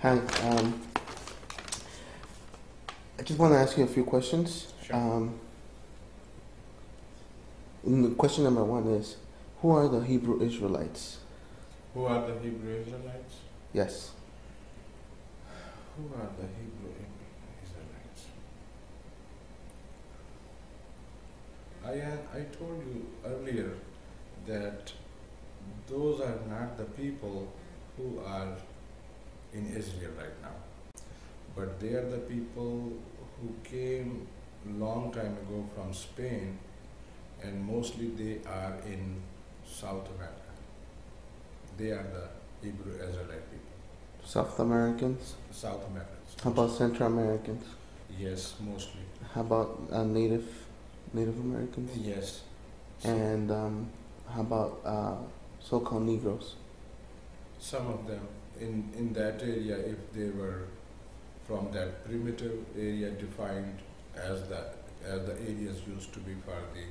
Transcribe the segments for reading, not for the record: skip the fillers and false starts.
Hi, I just want to ask you a few questions. Sure. Question number one is, who are the Hebrew Israelites? Who are the Hebrew Israelites? Yes. Who are the Hebrew Israelites? I told you earlier that those are not the people who are in Israel right now, but they are the people who came long time ago from Spain, and mostly they are in South America. They are the Hebrew Israelite people. South Americans? South Americans. How about Central Americans? Yes, mostly. How about Native Americans? Yes. And how about so-called Negroes? Some of them in that area, if they were from that primitive area defined as the areas used to be for the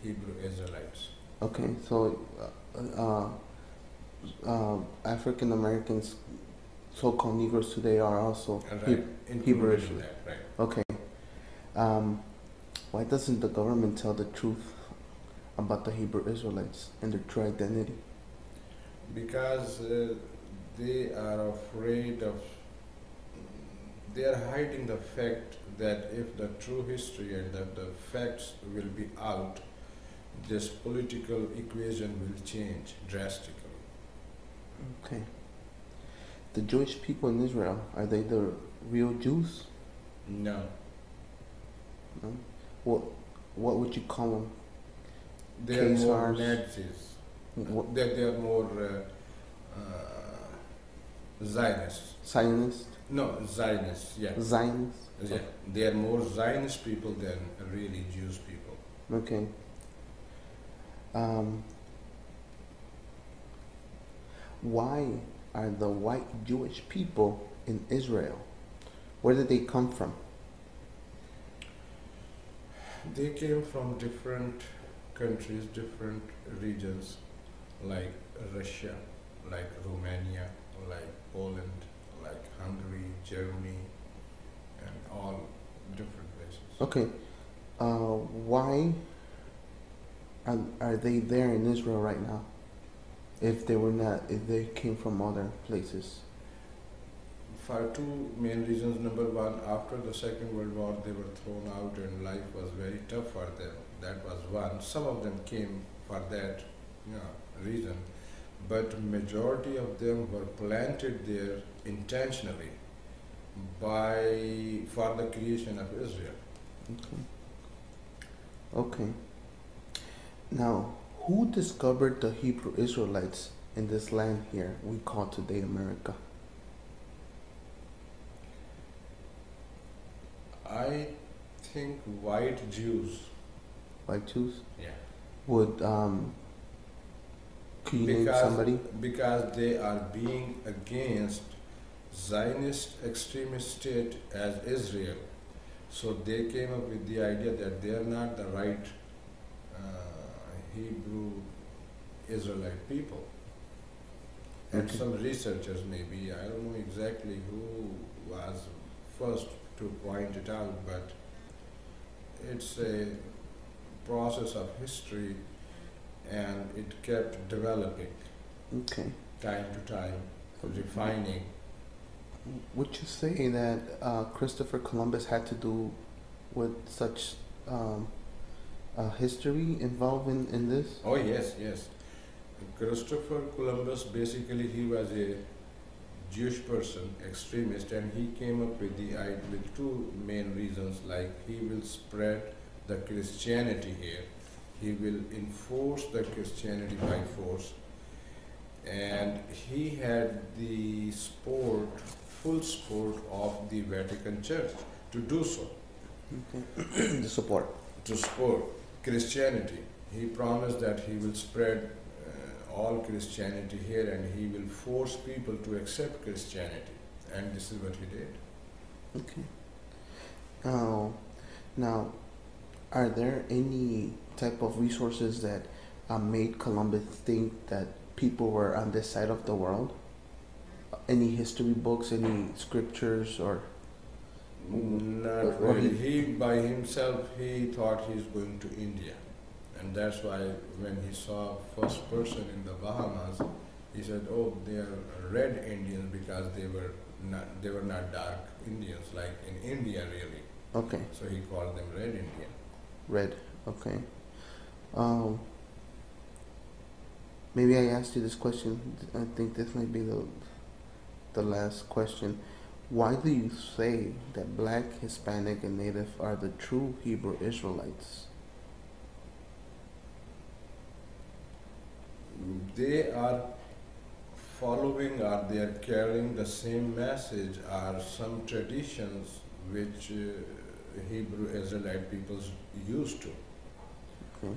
Hebrew Israelites. Okay, so African Americans, so-called Negroes today are also Right, Hebrew included in Israelites. that, right. Okay. Why doesn't the government tell the truth about the Hebrew Israelites and their true identity? Because they are afraid of, they are hiding the fact that if the true history and that the facts will be out, this political equation will change drastically. Okay. The Jewish people in Israel, are they the real Jews? No, No? What would you call them? they are more Khazars? Nazis. What, They are more Zionists. Zionists? No, Zionists, yeah. Zionists? Yeah. They are more Zionist people than really Jewish people. Okay. Why are the white Jewish people in Israel? Where did they come from? They came from different countries, different regions, like Russia, like Romania, like Poland, like Hungary, Germany, and all different places. Okay. Why are they there in Israel right now? If they came from other places. For two main reasons. Number one, after the Second World War, they were thrown out and life was very tough for them. That was one. Some of them came for that reason, but majority of them were planted there intentionally for the creation of Israel. Okay. Okay. Now, who discovered the Hebrew Israelites in this land here we call today America? I think white Jews. White Jews? Yeah. Would could you name somebody? Because they are being against Zionist extremist state as Israel. So they came up with the idea that they are not the right Hebrew Israelite people. And Okay. some researchers maybe, I don't know exactly who was first to point it out, but it's a process of history and it kept developing Okay. time to time, refining. Would you say that Christopher Columbus had to do with such history involved in this? Oh yes, yes. Christopher Columbus, basically he was a Jewish person, extremist, and he came up with with two main reasons, like he will spread the Christianity here, he will enforce the Christianity by force, and he had the full support of the Vatican Church to do so, Okay. The support. to support Christianity. He promised that he will spread all Christianity here and he will force people to accept Christianity. And this is what he did. Okay. Now, are there any type of resources that made Columbus think that people were on this side of the world? Any history books, any scriptures, or Not or really. He by himself he thought he's going to India, and that's why when he saw first person in the Bahamas, he said, "Oh, they are red Indians because they were not dark Indians like in India really." okay, So he called them red Indian. red, okay. Um, maybe I asked you this question. I think this might be the last question. Why do you say that Black, Hispanic, and Native are the true Hebrew Israelites? They are following or they are carrying the same message or some traditions which Hebrew Israelite peoples used to. Okay.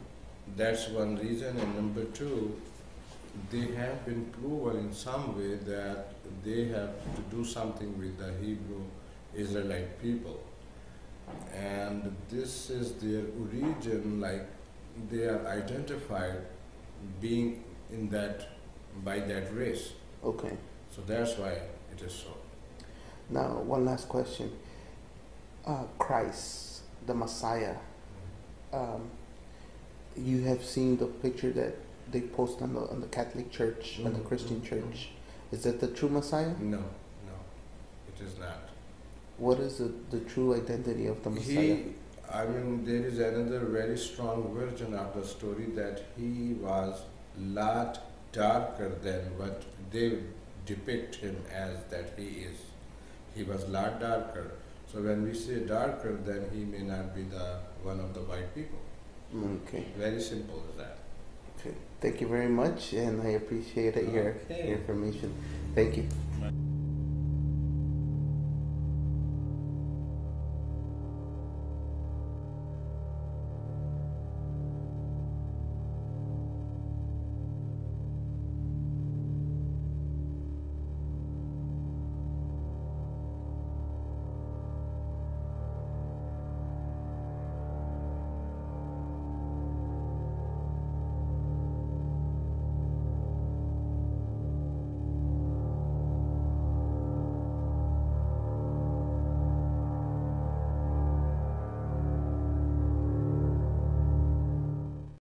That's one reason, and number two, they have been proven in some way that they have to do something with the Hebrew Israelite people. And this is their origin, like they are identified being in that by that race. Okay. So that's why it is so. Now, one last question. Christ, the Messiah. Um, you have seen the picture that they post on the Catholic Church and the Christian Church. Is that the true Messiah? No, no, it is not. What is the true identity of the Messiah? There is another very strong version of the story that he was lot darker than what they depict him as that he is. He was lot darker. So when we say darker, then he may not be the one of the white people. Okay. Very simple as that. Okay. Thank you very much, and I appreciate your Okay. information. Thank you.